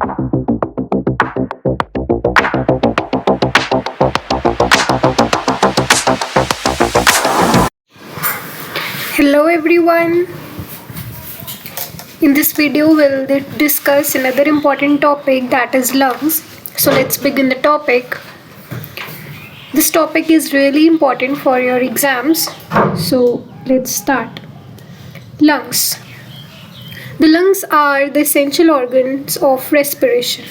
Hello everyone. In this video we'll discuss another important topic, that is lungs. So let's begin the topic. This topic is really important for your exams. So let's start. Lungs. The lungs are the essential organs of respiration.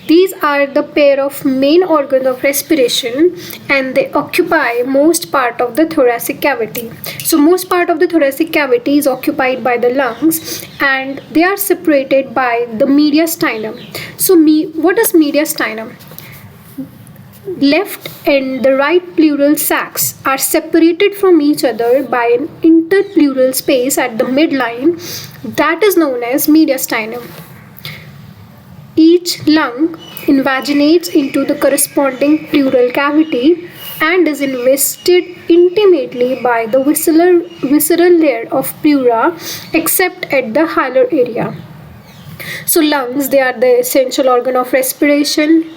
These are the pair of main organs of respiration and they occupy most part of the thoracic cavity. So most part of the thoracic cavity is occupied by the lungs and they are separated by the mediastinum. So what is mediastinum? Left and the right pleural sacs are separated from each other by an interpleural space at the midline that is known as mediastinum. Each lung invaginates into the corresponding pleural cavity and is invested intimately by the visceral layer of pleura except at the hilar area. So lungs, they are the essential organ of respiration.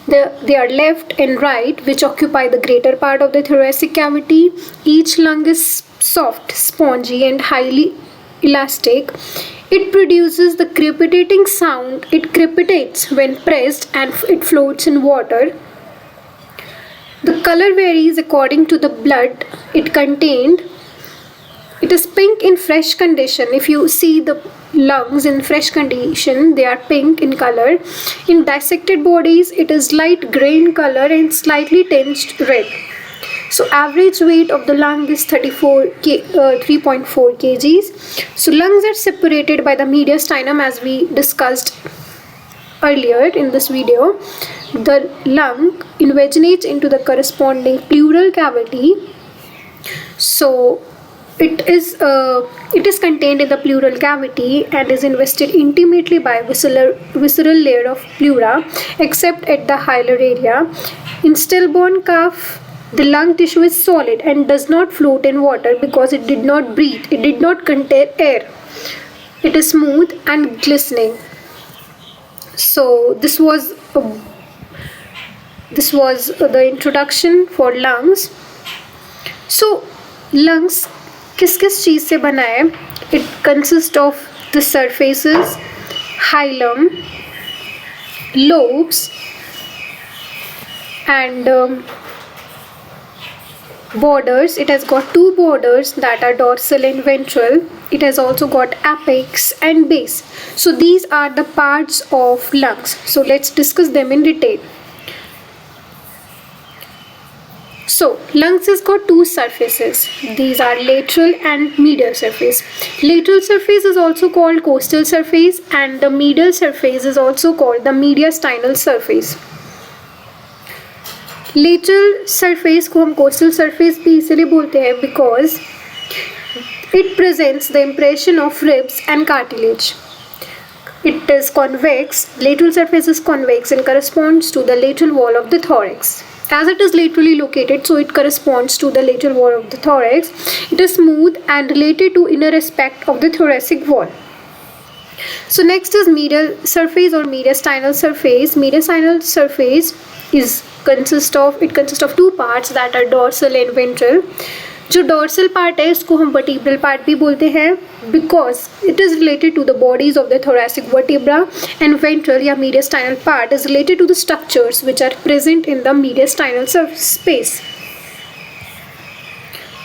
They are left and right, which occupy the greater part of the thoracic cavity. Each lung is soft, spongy and highly elastic. It produces the crepitating sound. It crepitates when pressed and it floats in water. The color varies according to the blood it contained. It is pink in fresh condition. If you see the lungs in fresh condition, they are pink in color. In dissected bodies, it is light gray in color and slightly tinged red. So average weight of the lung is 3.4 kgs. So lungs are separated by the mediastinum as we discussed earlier in this video. The lung invaginates into the corresponding pleural cavity. So it is contained in the pleural cavity and is invested intimately by visceral layer of pleura except at the hilar area. In stillborn calf, the lung tissue is solid and does not float in water because it did not breathe. It did not contain air. It is smooth and glistening. So this was the introduction for lungs. So lungs किस चीज़ से बना है? It consists of the surfaces, hilum, lobes and borders. It has got two borders that are dorsal and ventral. It has also got apex and base. So these are the parts of lungs. So let's discuss them in detail. So lungs has got two surfaces. These are lateral and medial surface. Lateral surface is also called costal surface and the medial surface is also called the mediastinal surface. Lateral surface को हम coastal surface भी इसीलिए बोलते हैं because it presents the impression of ribs and cartilage. It is convex. Lateral surface is convex and corresponds to the lateral wall of the thorax. As it is laterally located, so it corresponds to the lateral wall of the thorax. It is smooth and related to inner aspect of the thoracic wall. So next is medial surface or mediastinal surface. Mediastinal surface consists of two parts that are dorsal and ventral. जो dorsal part है इसको हम vertebral part भी बोलते हैं because it is related to the bodies of the thoracic vertebra, and ventral या mediastinal part is related to the structures which are present in the mediastinal space.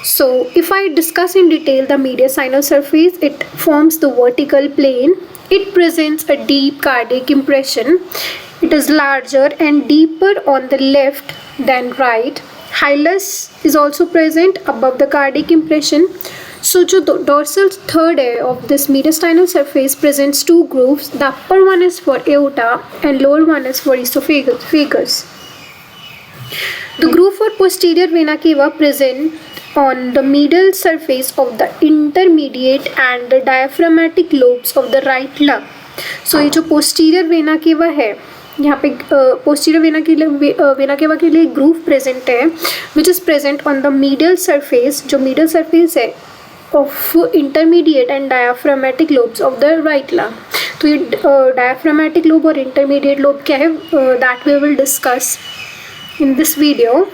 So if I discuss in detail the mediastinal surface, it forms the vertical plane. It presents a deep cardiac impression. It is larger and deeper on the left than right. Hilus is also present above the cardiac impression. So the dorsal third of this mediastinal surface presents two grooves. The upper one is for aorta and lower one is for esophagus. The groove for posterior vena cava present on the medial surface of the intermediate and the diaphragmatic lobes of the right lung. So ये जो posterior vena cava है, यहाँ पे posterior vena cava के लिए groove present है, which is present on the medial surface. जो medial surface है of intermediate and diaphragmatic lobes of the right lung. तो ये diaphragmatic lobe और intermediate lobe क्या है, that we will discuss in this video.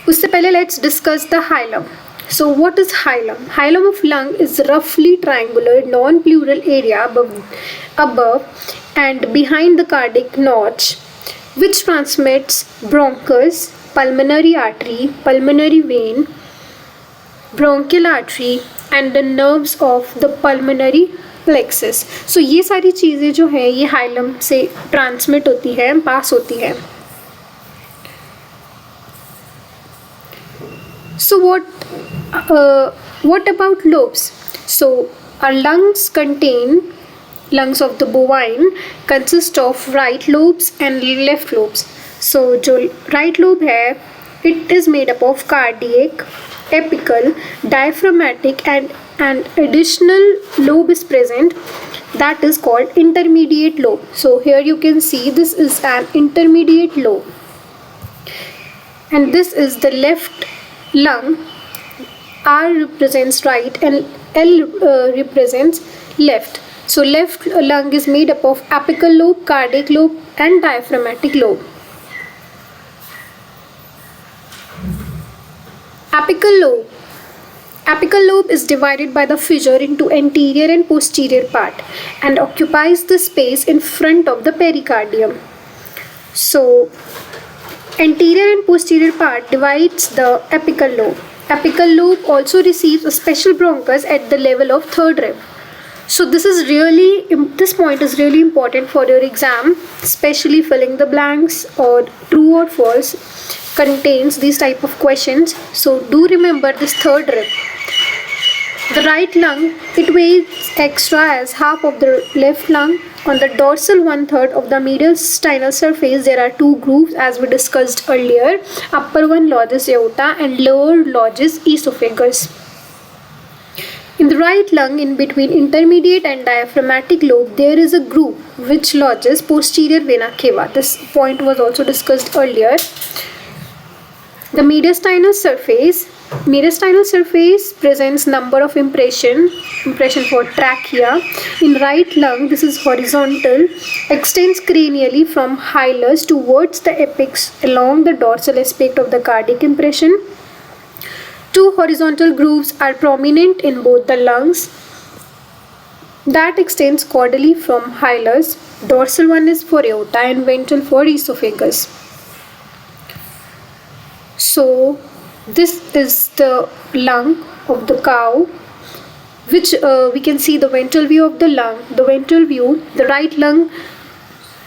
उससे पहले let's discuss the hilum. So what is hilum? Hilum of lung is roughly triangular non-pleural area above and behind the cardiac notch, which transmits bronchus, pulmonary artery, pulmonary vein, bronchial artery and the nerves of the pulmonary plexus. So ये सारी चीज़ें जो है ये hilum से transmit होती है, पास होती है. So what about lobes? So our lungs of the bovine consist of right lobes and left lobes. So जो right lobe है, it is made up of cardiac, apical, diaphragmatic and an additional lobe is present that is called intermediate lobe. So here you can see this is an intermediate lobe and this is the left lung. R represents right and L represents left. So left lung is made up of apical lobe, cardiac lobe and diaphragmatic lobe. Apical lobe is divided by the fissure into anterior and posterior part and occupies the space in front of the pericardium. So anterior and posterior part divides the apical lobe. Apical lobe also receives a special bronchus at the level of third rib. So this point is really important for your exam, especially filling the blanks or true or false contains these type of questions. So do remember this third rib. The right lung, it weighs extra as half of the left lung. On the dorsal 1/3 of the mediastinal surface, there are two grooves as we discussed earlier. Upper one lodges aorta and lower lodges esophagus. In the right lung, in between intermediate and diaphragmatic lobe, there is a groove which lodges posterior vena cava. This point was also discussed earlier. The mediastinal surface presents number of impression for trachea. In right lung, this is horizontal, extends cranially from hilus towards the apex along the dorsal aspect of the cardiac impression. Two horizontal grooves are prominent in both the lungs that extends caudally from hilus. Dorsal one is for aorta and ventral for esophagus. So this is the lung of the cow, which we can see the ventral view of the lung. The ventral view, the right lung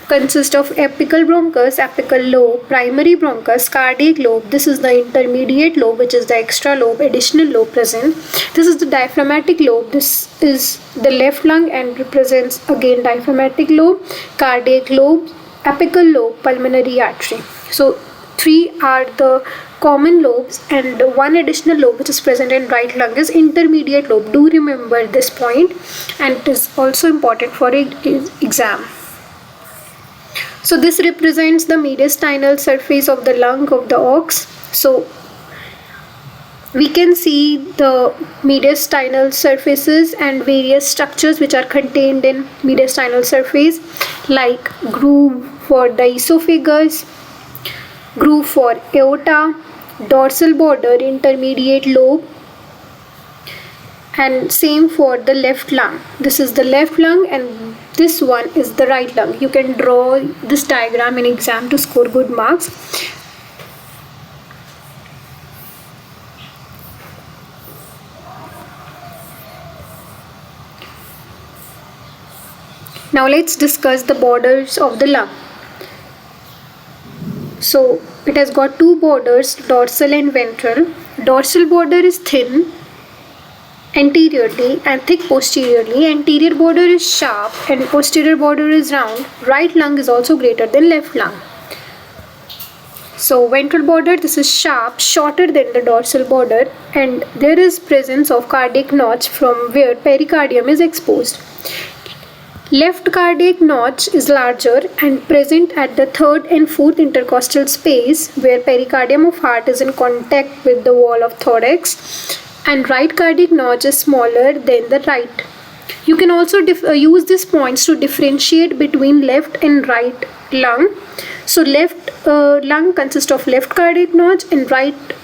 consists of apical bronchus, apical lobe, primary bronchus, cardiac lobe. This is the intermediate lobe, which is the extra lobe, additional lobe present. This is the diaphragmatic lobe. This is the left lung and represents again diaphragmatic lobe, cardiac lobe, apical lobe, pulmonary artery. So three are the common lobes and one additional lobe which is present in right lung is intermediate lobe. Do remember this point and it is also important for exam. So this represents the mediastinal surface of the lung of the ox. So we can see the mediastinal surfaces and various structures which are contained in mediastinal surface, like groove for the esophagus, groove for aorta, dorsal border, intermediate lobe, and same for the left lung. This is the left lung and this one is the right lung. You can draw this diagram in exam to score good marks. Now let's discuss the borders of the lung. So it has got two borders, dorsal and ventral. Dorsal border is thin anteriorly and thick posteriorly. Anterior border is sharp and posterior border is round. Right lung is also greater than left lung. So ventral border, this is sharp, shorter than the dorsal border, and there is presence of cardiac notch from where pericardium is exposed. Left cardiac notch is larger and present at the third and fourth intercostal space where pericardium of heart is in contact with the wall of thorax, and right cardiac notch is smaller than the right. You can also use these points to differentiate between left and right lung. So left lung consists of left cardiac notch and right